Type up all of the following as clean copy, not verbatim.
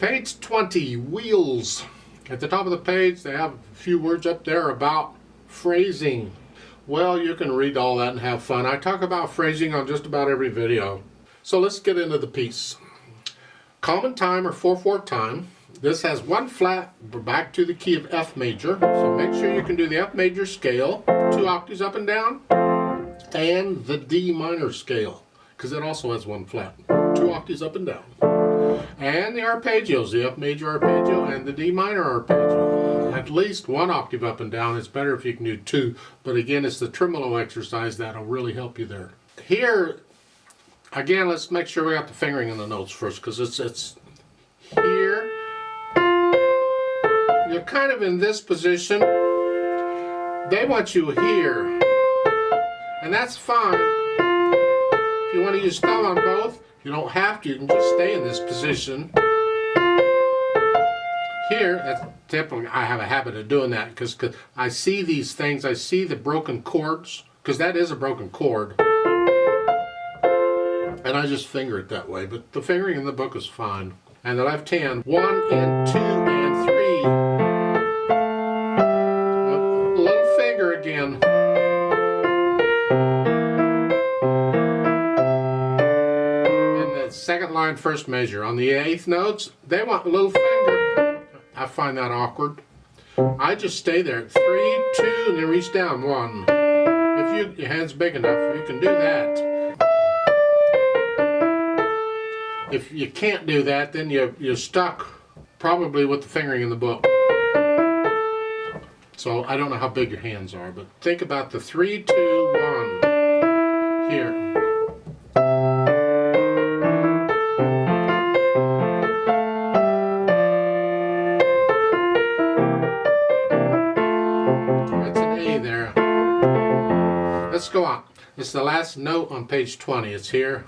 Page 20, wheels. At the top of the page, they have a few words up there about phrasing. Well, you can read all that and have fun. I talk about phrasing on just about every video. So let's get into the piece. Common time or 4/4 time. This has one flat, we're back to the key of F major. So make sure you can do the F major scale, 2 octaves up and down, and the D minor scale, because it also has one flat, 2 octaves up and down. And the arpeggios, the F major arpeggio and the D minor arpeggio. At least 1 octave up and down. It's better if you can do 2, but again, it's the tremolo exercise that'll really help you there. Here, again, let's make sure we got the fingering in the notes first, because it's here. You're kind of in this position. They want you here, and that's fine. If you want to use thumb on both, you don't have to. You can just stay in this position. Here, that's typically, I have a habit of doing that because I see these things. I see the broken chords, because that is a broken chord. And I just finger it that way, but the fingering in the book is fine. And the left hand, 1 and 2 and 3. A little finger again. And the second line, first measure. On the 8th notes, they want a little finger. I find that awkward. I just stay there. 3, 2, and then reach down. 1. If your hand's big enough, you can do that. If you can't do that, then you're stuck probably with the fingering in the book. So I don't know how big your hands are, but think about the 3, 2, 1 here. That's an A there. Let's go on. It's the last note on page 20. It's here.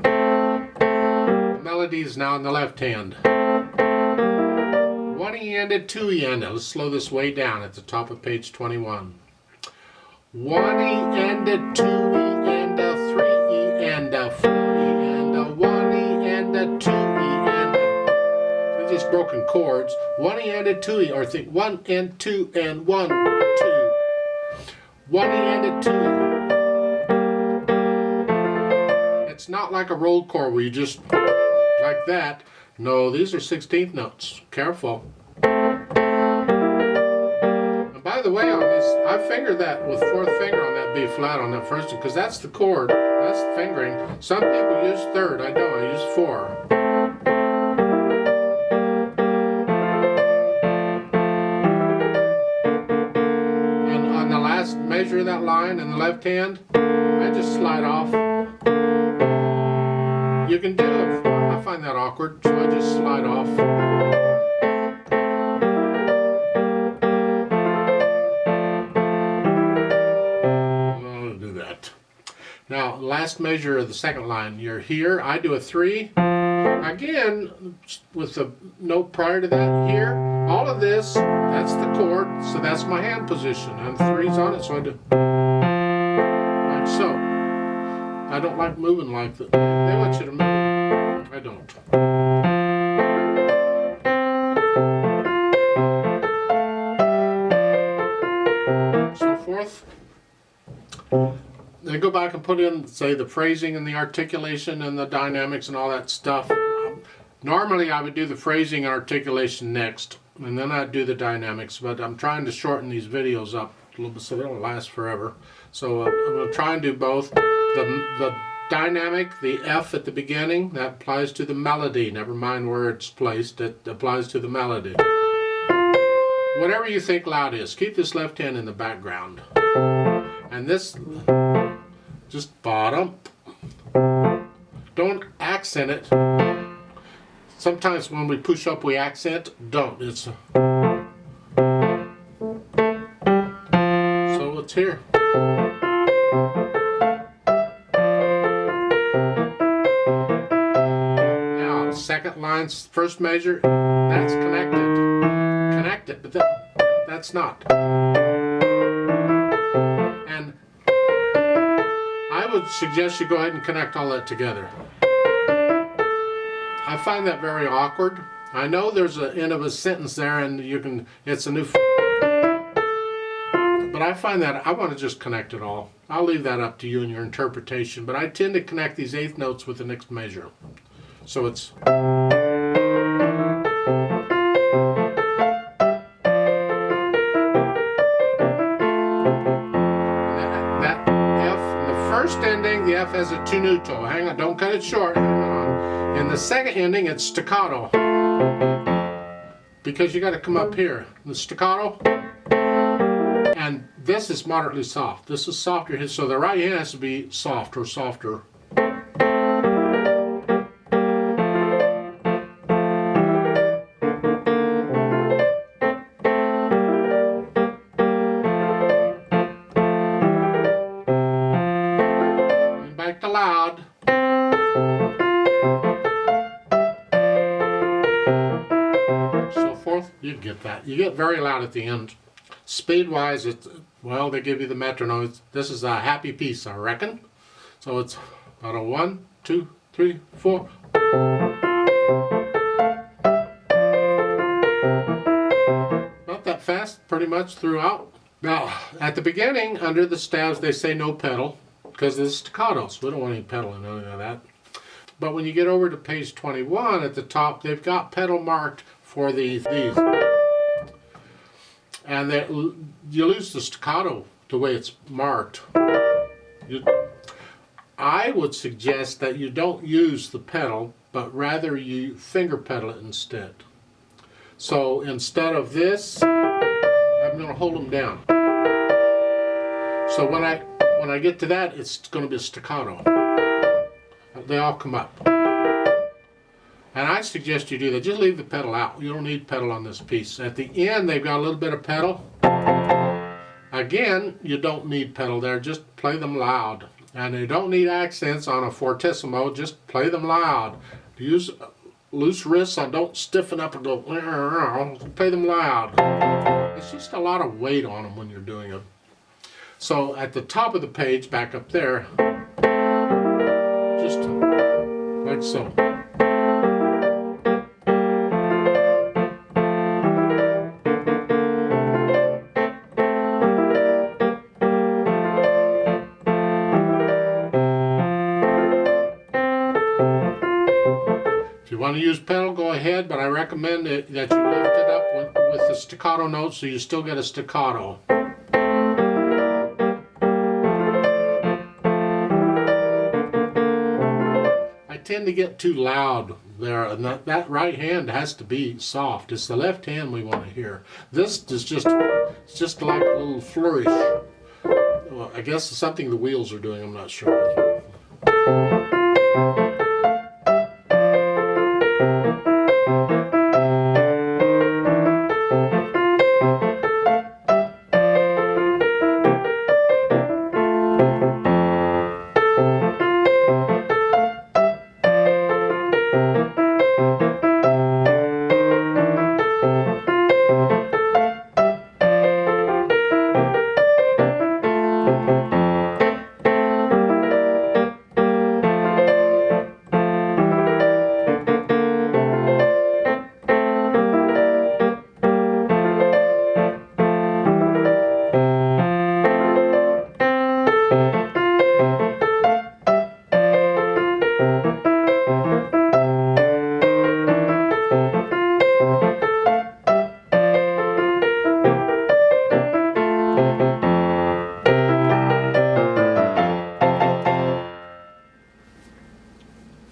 Melody is now in the left hand. 1E ended, 2E ended. Let's slow this way down at the top of page 21. 1E ended, 2E ended, 3E ended, 4E ended, 1E ended, 2E ended. They're just broken chords. 1E ended, 2E, or think 1 and 2 and 1, 2. 1E ended, 2E. It's not like a rolled chord where you just like that. No, these are 16th notes. Careful. And by the way, on this, I fingered that with 4th finger on that B flat on that first one, because that's the chord. That's the fingering. Some people use 3rd. I don't. I use 4. And on the last measure of that line in the left hand, I just slide off. You can do it. I find that awkward, so I just slide off. I'll do that. Now, last measure of the second line. You're here. I do a 3. Again, with the note prior to that here. All of this, that's the chord, so that's my hand position. And 3's on it, so I do like so. I don't like moving like that. They want you to move. I don't. So 4th. Then go back and put in, say, the phrasing and the articulation and the dynamics and all that stuff. Normally I would do the phrasing and articulation next, and then I'd do the dynamics, but I'm trying to shorten these videos up a little bit so they don't last forever. So I'm going to try and do both. The dynamic, the F at the beginning, that applies to the melody. Never mind where it's placed, it applies to the melody. Whatever you think loud is, keep this left hand in the background. And this, just bottom. Don't accent it. Sometimes when we push up we accent, don't. It's so it's here. Now, second line, first measure, that's connected. Connected, but that's not. And I would suggest you go ahead and connect all that together. I find that very awkward. I know there's an end of a sentence there and you can, it's a new, but I find that I want to just connect it all. I'll leave that up to you and your interpretation, but I tend to connect these eighth notes with the next measure. So it's, first ending, the F has a tenuto. Hang on, don't cut it short. Hang on. In the second ending, it's staccato. Because you got to come up here. The staccato. And this is moderately soft. This is softer here, so the right hand has to be soft or softer. Back to loud. So forth. You get that. You get very loud at the end. Speed-wise, it's, well, they give you the metronome. This is a happy piece, I reckon. So it's about a 1, 2, 3, 4. Not that fast, pretty much throughout. Now, at the beginning, under the stabs, they say no pedal, because of the staccatos. We don't want any pedal in any of that. But when you get over to page 21 at the top, they've got pedal marked for these. And you lose the staccato the way it's marked. I would suggest that you don't use the pedal, but rather you finger pedal it instead. So instead of this, I'm going to hold them down. So when I get to that, it's going to be a staccato. They all come up. And I suggest you do that. Just leave the pedal out. You don't need pedal on this piece. At the end, they've got a little bit of pedal. Again, you don't need pedal there. Just play them loud. And you don't need accents on a fortissimo. Just play them loud. Use loose wrists. Don't stiffen up and go. Play them loud. It's just a lot of weight on them when you're doing it. So at the top of the page, back up there, just like so. If you want to use pedal, go ahead, but I recommend that you lift it up with the staccato notes so you still get a staccato. I tend to get too loud there, and that right hand has to be soft. It's the left hand we want to hear. This is just like a little flourish. Well, I guess it's something the wheels are doing, I'm not sure.